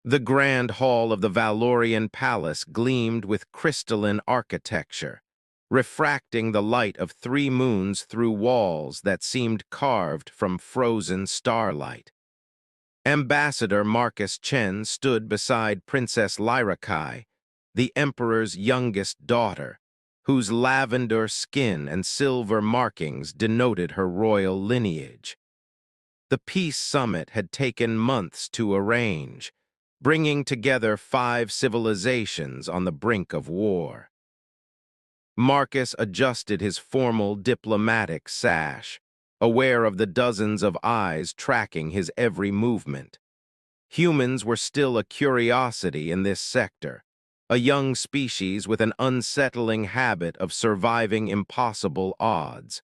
The grand hall of the Valorian palace gleamed with crystalline architecture, refracting the light of 3 moons through walls that seemed carved from frozen starlight. Ambassador Marcus Chen stood beside Princess Lyrakai, the emperor's youngest daughter, whose lavender skin and silver markings denoted her royal lineage. The peace summit had taken months to arrange, bringing together 5 civilizations on the brink of war. Marcus adjusted his formal diplomatic sash, aware of the dozens of eyes tracking his every movement. Humans were still a curiosity in this sector, a young species with an unsettling habit of surviving impossible odds.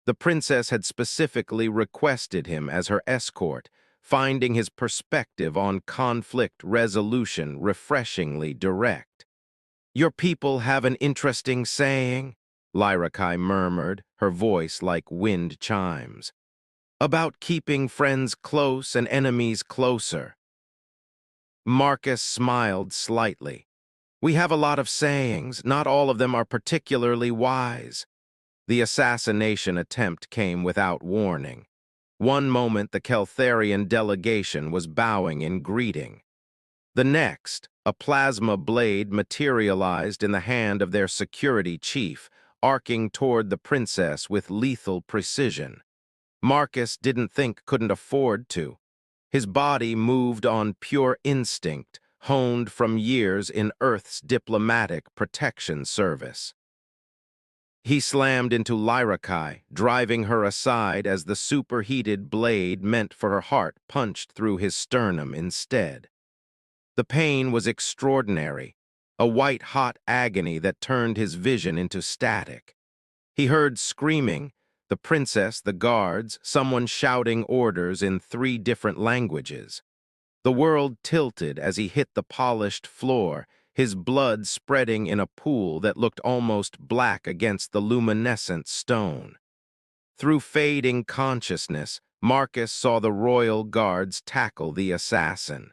The princess had specifically requested him as her escort, finding his perspective on conflict resolution refreshingly direct. "Your people have an interesting saying," Lyrakai murmured, her voice like wind chimes, "about keeping friends close and enemies closer." Marcus smiled slightly. "We have a lot of sayings, not all of them are particularly wise." The assassination attempt came without warning. One moment the Keltharian delegation was bowing in greeting. The next, a plasma blade materialized in the hand of their security chief, arcing toward the princess with lethal precision. Marcus couldn't afford to. His body moved on pure instinct, honed from years in Earth's diplomatic protection service. He slammed into Lyrakai, driving her aside as the superheated blade meant for her heart punched through his sternum instead. The pain was extraordinary, a white-hot agony that turned his vision into static. He heard screaming, the princess, the guards, someone shouting orders in 3 different languages. The world tilted as he hit the polished floor, his blood spreading in a pool that looked almost black against the luminescent stone. Through fading consciousness, Marcus saw the royal guards tackle the assassin.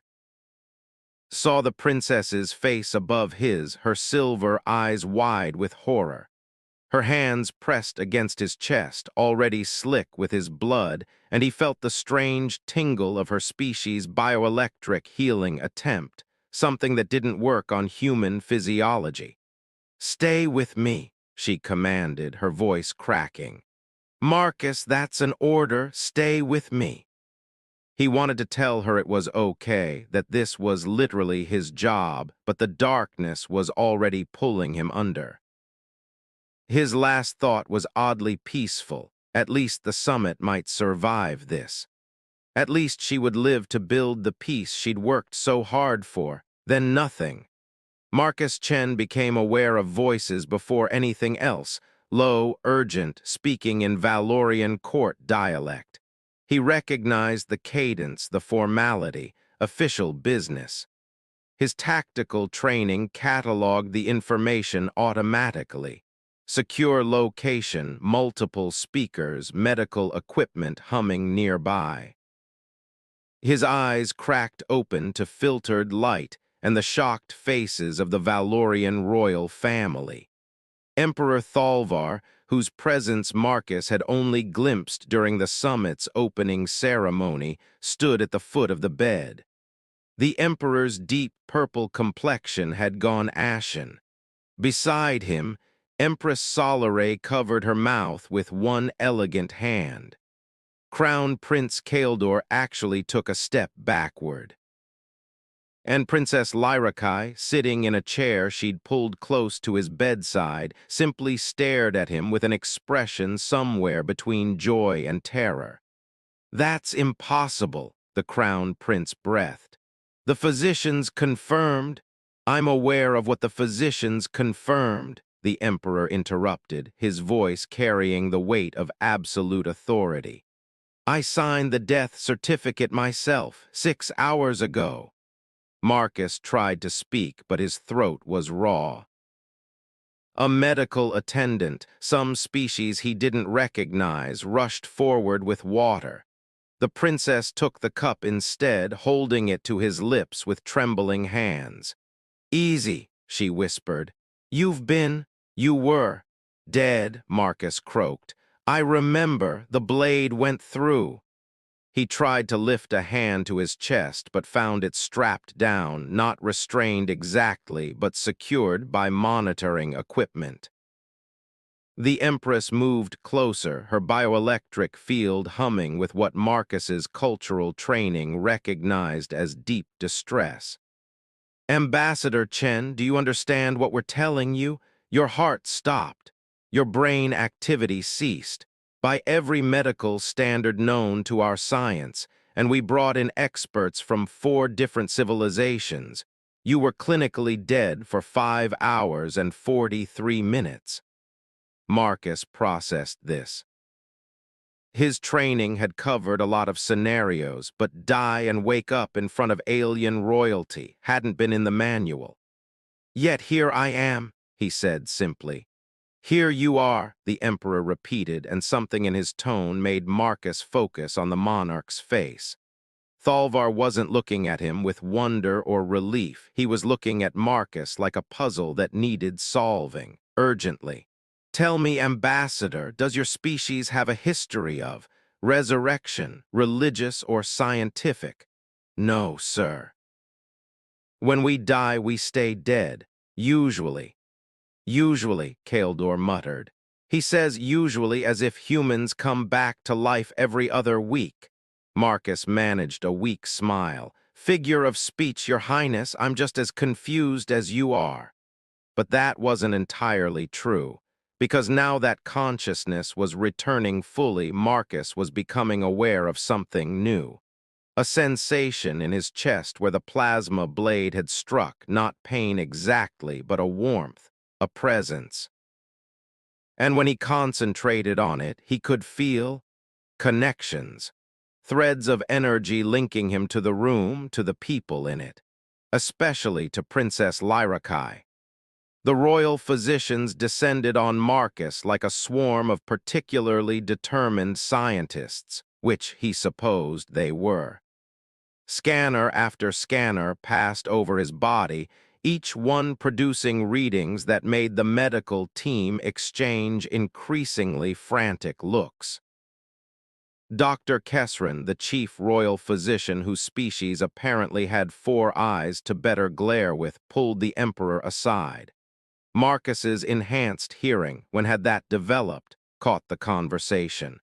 Saw the princess's face above his, her silver eyes wide with horror. Her hands pressed against his chest, already slick with his blood, and he felt the strange tingle of her species' bioelectric healing attempt, something that didn't work on human physiology. "Stay with me," she commanded, her voice cracking. "Marcus, that's an order. Stay with me." He wanted to tell her it was okay, that this was literally his job, but the darkness was already pulling him under. His last thought was oddly peaceful. At least the summit might survive this. At least she would live to build the peace she'd worked so hard for. Then nothing. Marcus Chen became aware of voices before anything else, low, urgent, speaking in Valorian court dialect. He recognized the cadence, the formality, official business. His tactical training cataloged the information automatically. Secure location, multiple speakers, medical equipment humming nearby. His eyes cracked open to filtered light and the shocked faces of the Valorian royal family. Emperor Thalvar, whose presence Marcus had only glimpsed during the summit's opening ceremony, stood at the foot of the bed. The emperor's deep purple complexion had gone ashen. Beside him, Empress Solare covered her mouth with one elegant hand. Crown Prince Kaeldor actually took a step backward. And Princess Lyrakai, sitting in a chair she'd pulled close to his bedside, simply stared at him with an expression somewhere between joy and terror. "That's impossible," the Crown Prince breathed. "The physicians confirmed." "I'm aware of what the physicians confirmed," the Emperor interrupted, his voice carrying the weight of absolute authority. "I signed the death certificate myself 6 hours ago." Marcus tried to speak, but his throat was raw. A medical attendant, some species he didn't recognize, rushed forward with water. The princess took the cup instead, holding it to his lips with trembling hands. "Easy," she whispered. You were, dead," Marcus croaked. "I remember, the blade went through." He tried to lift a hand to his chest, but found it strapped down, not restrained exactly, but secured by monitoring equipment. The Empress moved closer, her bioelectric field humming with what Marcus's cultural training recognized as deep distress. "Ambassador Chen, do you understand what we're telling you? Your heart stopped. Your brain activity ceased. By every medical standard known to our science, and we brought in experts from 4 different civilizations. You were clinically dead for 5 hours and 43 minutes. Marcus processed this. His training had covered a lot of scenarios, but die and wake up in front of alien royalty hadn't been in the manual. "Yet here I am," he said simply. "Here you are," the Emperor repeated, and something in his tone made Marcus focus on the monarch's face. Thalvar wasn't looking at him with wonder or relief. He was looking at Marcus like a puzzle that needed solving, urgently. "Tell me, Ambassador, does your species have a history of resurrection, religious or scientific?" "No, sir." "When we die, we stay dead, usually." "Usually," Kaldor muttered. He says usually as if humans come back to life every other week. Marcus managed a weak smile. "Figure of speech, Your Highness, I'm just as confused as you are." But that wasn't entirely true, because now that consciousness was returning fully, Marcus was becoming aware of something new. A sensation in his chest where the plasma blade had struck, not pain exactly, but a warmth, a presence. And when he concentrated on it, he could feel connections, threads of energy linking him to the room, to the people in it, especially to Princess Lyrakai. The royal physicians descended on Marcus like a swarm of particularly determined scientists, which he supposed they were. Scanner after scanner passed over his body, each one producing readings that made the medical team exchange increasingly frantic looks. Dr. Kesran, the chief royal physician whose species apparently had 4 eyes to better glare with, pulled the emperor aside. Marcus's enhanced hearing, when had that developed, caught the conversation.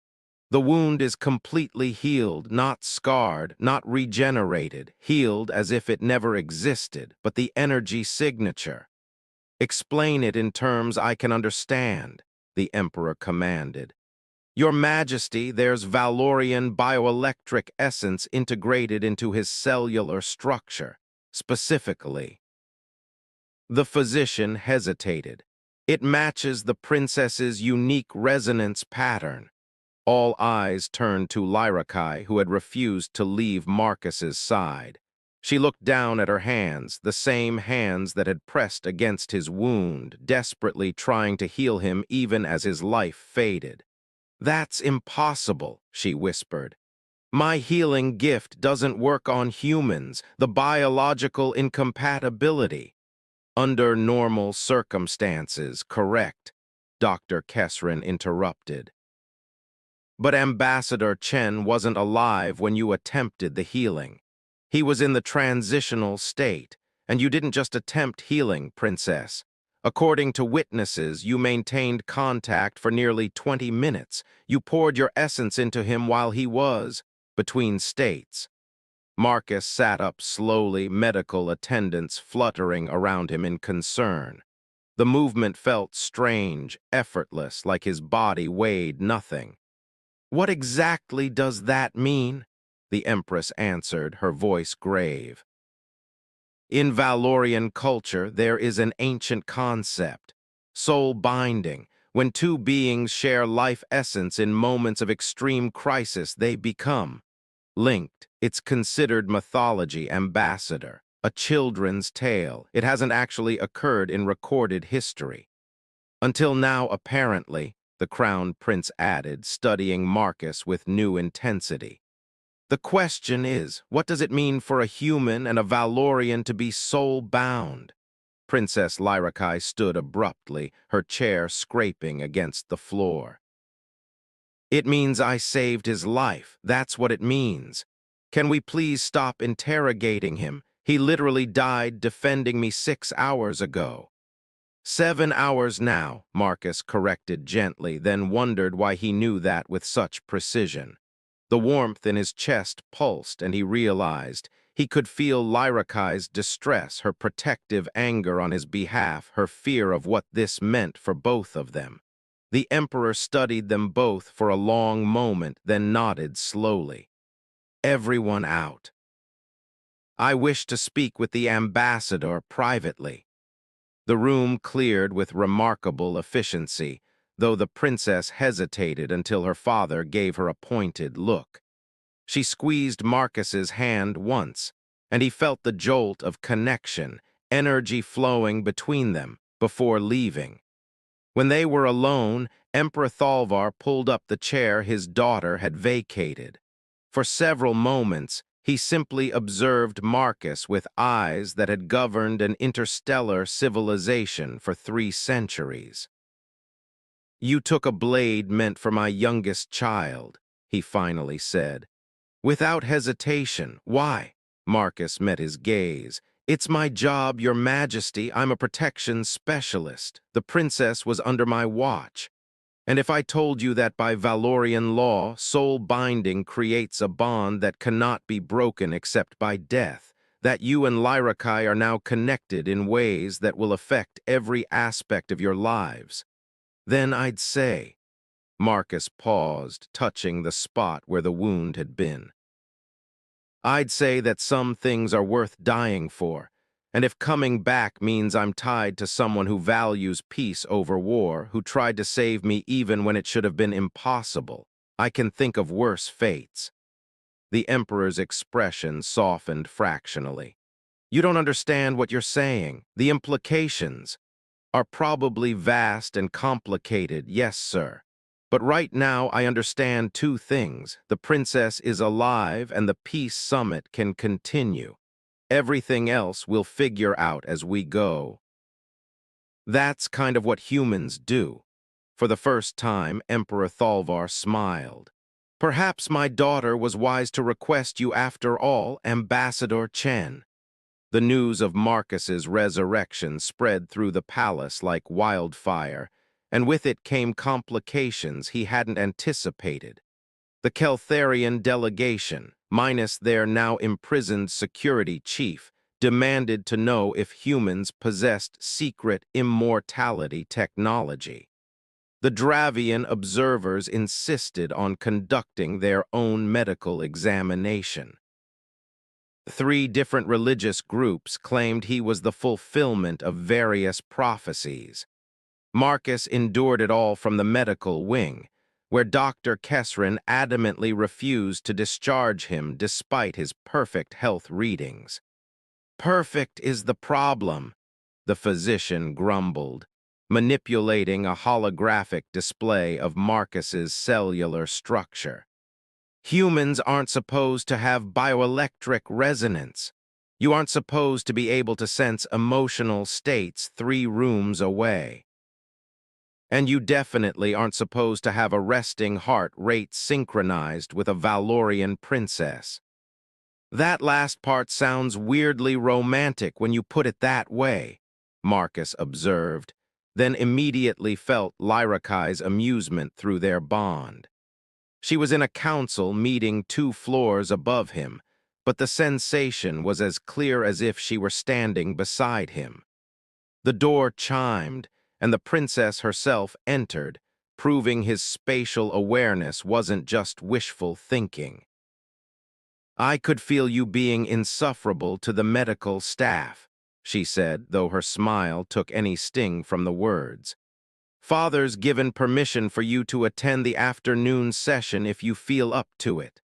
"The wound is completely healed, not scarred, not regenerated, healed as if it never existed, but the energy signature." "Explain it in terms I can understand," the Emperor commanded. "Your Majesty, there's Valorian bioelectric essence integrated into his cellular structure, specifically." The physician hesitated. "It matches the princess's unique resonance pattern." All eyes turned to Lyrakai, who had refused to leave Marcus's side. She looked down at her hands, the same hands that had pressed against his wound, desperately trying to heal him even as his life faded. "That's impossible," she whispered. "My healing gift doesn't work on humans, the biological incompatibility." "Under normal circumstances, correct," Dr. Kesran interrupted. "But Ambassador Chen wasn't alive when you attempted the healing. He was in the transitional state, and you didn't just attempt healing, Princess. According to witnesses, you maintained contact for nearly 20 minutes. You poured your essence into him while he was between states." Marcus sat up slowly, medical attendants fluttering around him in concern. The movement felt strange, effortless, like his body weighed nothing. "What exactly does that mean?" the Empress answered, her voice grave. "In Valorian culture, there is an ancient concept, soul binding. When 2 beings share life essence in moments of extreme crisis, they become linked. It's considered mythology, Ambassador, a children's tale. It hasn't actually occurred in recorded history. Until now, apparently," the Crown Prince added, studying Marcus with new intensity. The question is, what does it mean for a human and a Valorian to be soul-bound? Princess Lyrakai stood abruptly, her chair scraping against the floor. It means I saved his life. That's what it means. Can we please stop interrogating him? He literally died defending me 6 hours ago. 7 hours now, Marcus corrected gently, then wondered why he knew that with such precision. The warmth in his chest pulsed, and he realized he could feel Lyrakai's distress, her protective anger on his behalf, her fear of what this meant for both of them. The Emperor studied them both for a long moment, then nodded slowly. Everyone out. I wish to speak with the ambassador privately. The room cleared with remarkable efficiency, though the princess hesitated until her father gave her a pointed look. She squeezed Marcus's hand once, and he felt the jolt of connection, energy flowing between them, before leaving. When they were alone, Emperor Thalvar pulled up the chair his daughter had vacated. For several moments, he simply observed Marcus with eyes that had governed an interstellar civilization for 3 centuries. You took a blade meant for my youngest child, he finally said. Without hesitation. Why? Marcus met his gaze. It's my job, Your Majesty. I'm a protection specialist. The princess was under my watch. And if I told you that by Valorian law, soul binding creates a bond that cannot be broken except by death, that you and Lyrakai are now connected in ways that will affect every aspect of your lives, then I'd say. Marcus paused, touching the spot where the wound had been. I'd say that some things are worth dying for, and if coming back means I'm tied to someone who values peace over war, who tried to save me even when it should have been impossible, I can think of worse fates. The Emperor's expression softened fractionally. You don't understand what you're saying. The implications are probably vast and complicated, yes, sir. But right now I understand 2 things. The princess is alive and the peace summit can continue. Everything else we'll figure out as we go. That's kind of what humans do. For the first time, Emperor Thalvar smiled. Perhaps my daughter was wise to request you after all, Ambassador Chen. The news of Marcus's resurrection spread through the palace like wildfire, and with it came complications he hadn't anticipated. The Keltharian delegation, minus their now imprisoned security chief, demanded to know if humans possessed secret immortality technology. The Dravian observers insisted on conducting their own medical examination. 3 different religious groups claimed he was the fulfillment of various prophecies. Marcus endured it all from the medical wing, where Dr. Kesrin adamantly refused to discharge him despite his perfect health readings. Perfect is the problem, the physician grumbled, manipulating a holographic display of Marcus's cellular structure. Humans aren't supposed to have bioelectric resonance. You aren't supposed to be able to sense emotional states 3 rooms away. And you definitely aren't supposed to have a resting heart rate synchronized with a Valorian princess. That last part sounds weirdly romantic when you put it that way, Marcus observed, then immediately felt Lyrakai's amusement through their bond. She was in a council meeting 2 floors above him, but the sensation was as clear as if she were standing beside him. The door chimed, and the princess herself entered, proving his spatial awareness wasn't just wishful thinking. I could feel you being insufferable to the medical staff, she said, though her smile took any sting from the words. Father's given permission for you to attend the afternoon session if you feel up to it.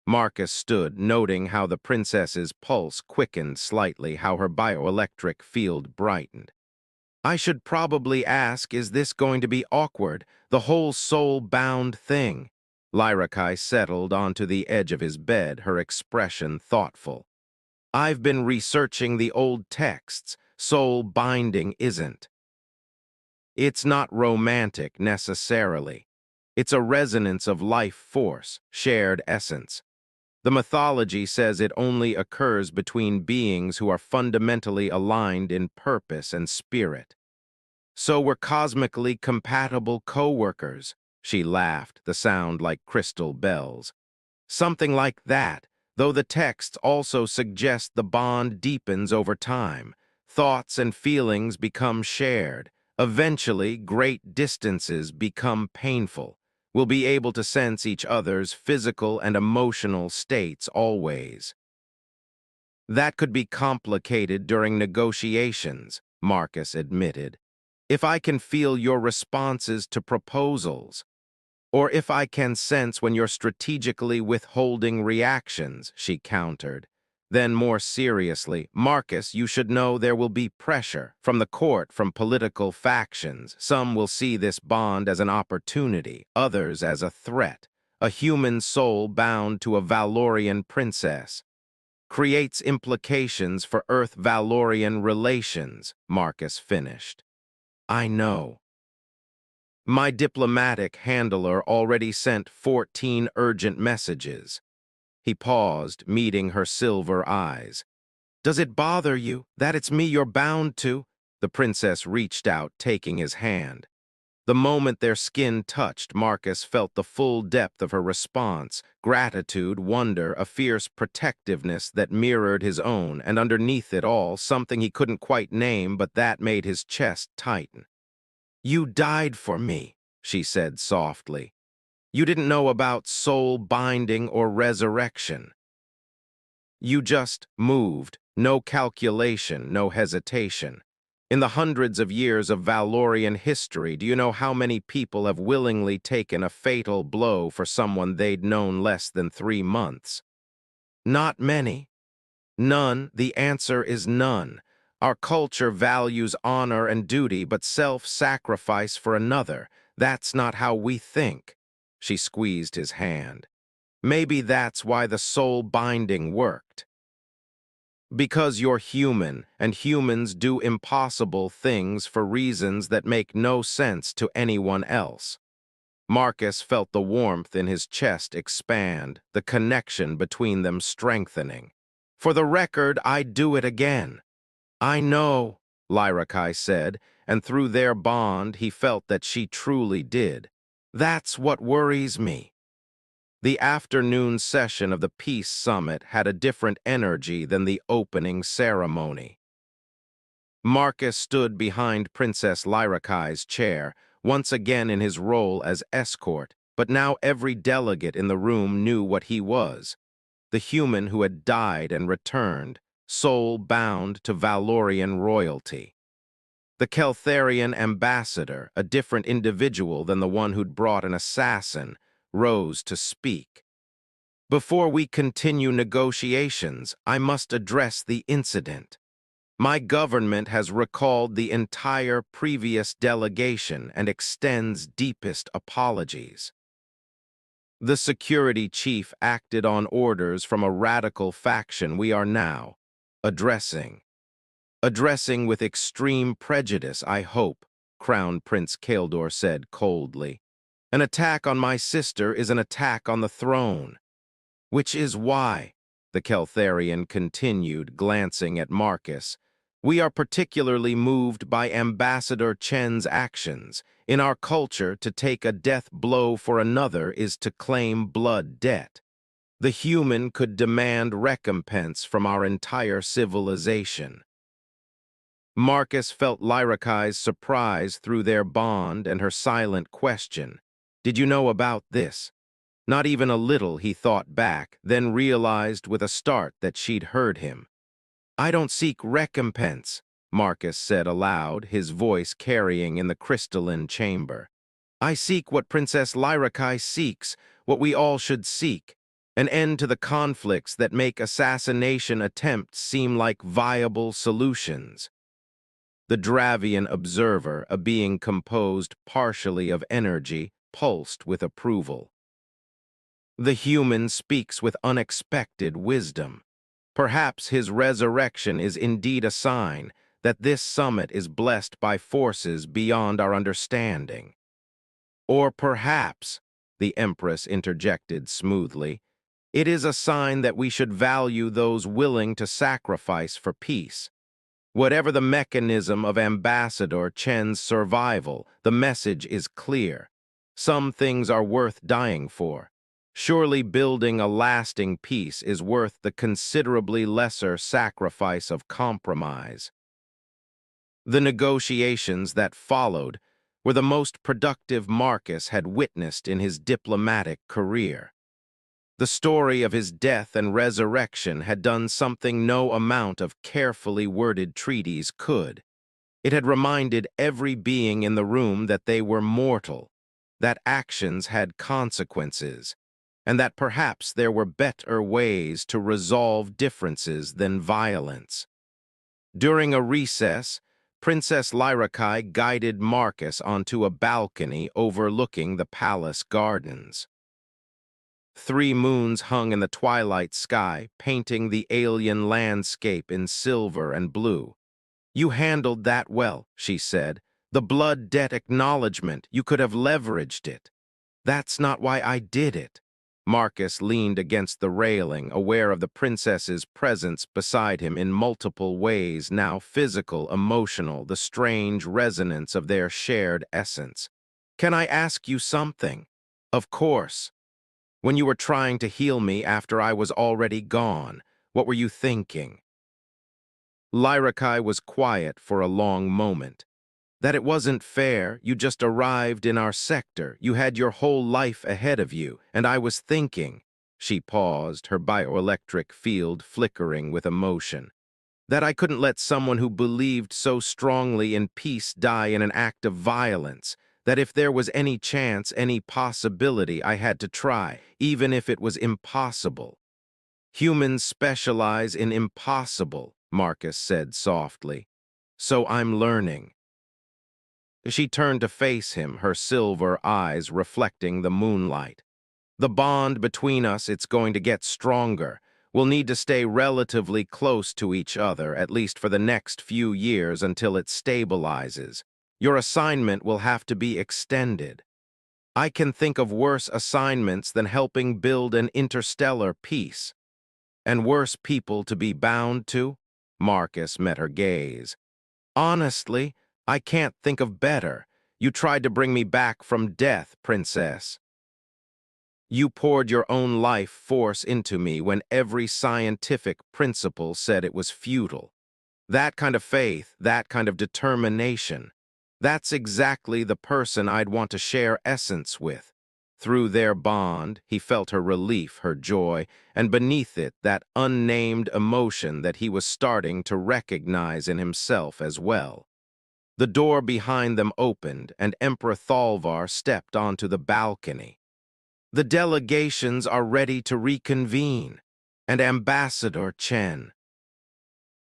Marcus stood, noting how the princess's pulse quickened slightly, how her bioelectric field brightened. I should probably ask, is this going to be awkward, the whole soul-bound thing? Lyrakai settled onto the edge of his bed, her expression thoughtful. I've been researching the old texts. Soul binding isn't. It's not romantic, necessarily. It's a resonance of life force, shared essence. The mythology says it only occurs between beings who are fundamentally aligned in purpose and spirit. So we're cosmically compatible co-workers. She laughed, the sound like crystal bells. Something like that, though the texts also suggest the bond deepens over time. Thoughts and feelings become shared. Eventually, great distances become painful. We'll be able to sense each other's physical and emotional states always. That could be complicated during negotiations, Marcus admitted. If I can feel your responses to proposals, or if I can sense when you're strategically withholding reactions, she countered. Then more seriously, Marcus, you should know there will be pressure from the court, from political factions. Some will see this bond as an opportunity, others as a threat. A human soul bound to a Valorian princess creates implications for Earth-Valorian relations, Marcus finished. I know. My diplomatic handler already sent 14 urgent messages. He paused, meeting her silver eyes. Does it bother you that it's me you're bound to? The princess reached out, taking his hand. The moment their skin touched, Marcus felt the full depth of her response, gratitude, wonder, a fierce protectiveness that mirrored his own, and underneath it all, something he couldn't quite name, but that made his chest tighten. You died for me, she said softly. You didn't know about soul binding or resurrection. You just moved, no calculation, no hesitation. In the hundreds of years of Valorian history, do you know how many people have willingly taken a fatal blow for someone they'd known less than 3 months? Not many. None. The answer is none. Our culture values honor and duty, but self-sacrifice for another. That's not how we think. She squeezed his hand. Maybe that's why the soul binding worked. Because you're human, and humans do impossible things for reasons that make no sense to anyone else. Marcus felt the warmth in his chest expand, the connection between them strengthening. For the record, I'd do it again. I know, Lyrakai said, and through their bond he felt that she truly did. That's what worries me. The afternoon session of the Peace Summit had a different energy than the opening ceremony. Marcus stood behind Princess Lyrakai's chair, once again in his role as escort, but now every delegate in the room knew what he was. The human who had died and returned, soul-bound to Valorian royalty. The Keltharian ambassador, a different individual than the one who'd brought an assassin, rose to speak. Before we continue negotiations, I must address the incident. My government has recalled the entire previous delegation and extends deepest apologies. The security chief acted on orders from a radical faction we are now addressing. Addressing with extreme prejudice, I hope, Crown Prince Kaeldor said coldly. An attack on my sister is an attack on the throne. Which is why, the Keltharian continued, glancing at Marcus, we are particularly moved by Ambassador Chen's actions. In our culture, to take a death blow for another is to claim blood debt. The human could demand recompense from our entire civilization. Marcus felt Lyrakai's surprise through their bond and her silent question. Did you know about this? Not even a little, he thought back, then realized with a start that she'd heard him. I don't seek recompense, Marcus said aloud, his voice carrying in the crystalline chamber. I seek what Princess Lyrakai seeks, what we all should seek, an end to the conflicts that make assassination attempts seem like viable solutions. The Dravian observer, a being composed partially of energy, pulsed with approval. The human speaks with unexpected wisdom. Perhaps his resurrection is indeed a sign that this summit is blessed by forces beyond our understanding. Or perhaps, the Empress interjected smoothly, it is a sign that we should value those willing to sacrifice for peace. Whatever the mechanism of Ambassador Chen's survival, the message is clear. Some things are worth dying for. Surely building a lasting peace is worth the considerably lesser sacrifice of compromise. The negotiations that followed were the most productive Marcus had witnessed in his diplomatic career. The story of his death and resurrection had done something no amount of carefully worded treaties could. It had reminded every being in the room that they were mortal, that actions had consequences, and that perhaps there were better ways to resolve differences than violence. During a recess, Princess Lyrakai guided Marcus onto a balcony overlooking the palace gardens. 3 moons hung in the twilight sky, painting the alien landscape in silver and blue. "You handled that well," she said. "The blood debt acknowledgement, you could have leveraged it." "That's not why I did it." Marcus leaned against the railing, aware of the princess's presence beside him in multiple ways, now physical, emotional, the strange resonance of their shared essence. "Can I ask you something?" "Of course." "When you were trying to heal me after I was already gone, what were you thinking?" Lyrakai was quiet for a long moment. "That it wasn't fair, you just arrived in our sector, you had your whole life ahead of you, and I was thinking." She paused, her bioelectric field flickering with emotion. "That I couldn't let someone who believed so strongly in peace die in an act of violence. That if there was any chance, any possibility, I had to try, even if it was impossible." "Humans specialize in impossible," Marcus said softly. "So I'm learning." She turned to face him, her silver eyes reflecting the moonlight. "The bond between us, it's going to get stronger. We'll need to stay relatively close to each other, at least for the next few years until it stabilizes. Your assignment will have to be extended. I can think of worse assignments than helping build an interstellar peace." "And worse people to be bound to?" Marcus met her gaze. "Honestly, I can't think of better. You tried to bring me back from death, Princess. You poured your own life force into me when every scientific principle said it was futile. That kind of faith, that kind of determination, that's exactly the person I'd want to share essence with." Through their bond, he felt her relief, her joy, and beneath it, that unnamed emotion that he was starting to recognize in himself as well. The door behind them opened, and Emperor Thalvar stepped onto the balcony. "The delegations are ready to reconvene, and Ambassador Chen,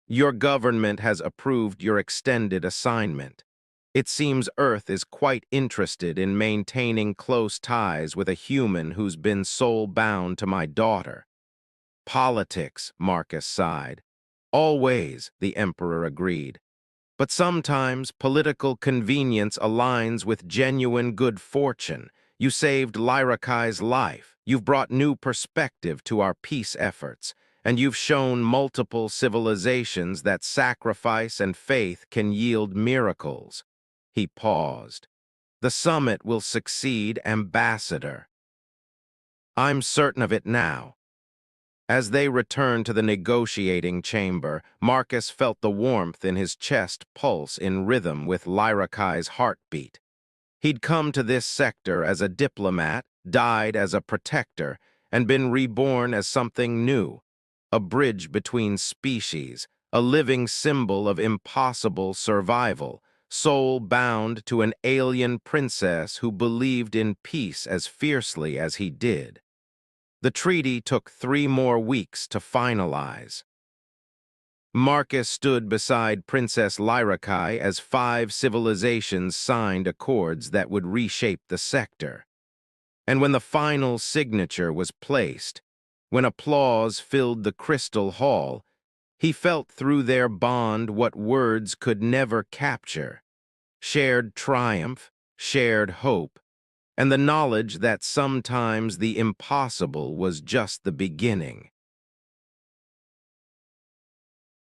your government has approved your extended assignment. It seems Earth is quite interested in maintaining close ties with a human who's been soul-bound to my daughter." "Politics," Marcus sighed. "Always," the Emperor agreed. "But sometimes political convenience aligns with genuine good fortune. You saved Lyrakai's life. You've brought new perspective to our peace efforts. And you've shown multiple civilizations that sacrifice and faith can yield miracles." He paused. "The summit will succeed, Ambassador." "I'm certain of it now." As they returned to the negotiating chamber, Marcus felt the warmth in his chest pulse in rhythm with Lyrakai's heartbeat. He'd come to this sector as a diplomat, died as a protector, and been reborn as something new, a bridge between species, a living symbol of impossible survival, soul-bound to an alien princess who believed in peace as fiercely as he did. The treaty took 3 more weeks to finalize. Marcus stood beside Princess Lyrakai as 5 civilizations signed accords that would reshape the sector. And when the final signature was placed, when applause filled the crystal hall, he felt through their bond what words could never capture: shared triumph, shared hope, and the knowledge that sometimes the impossible was just the beginning.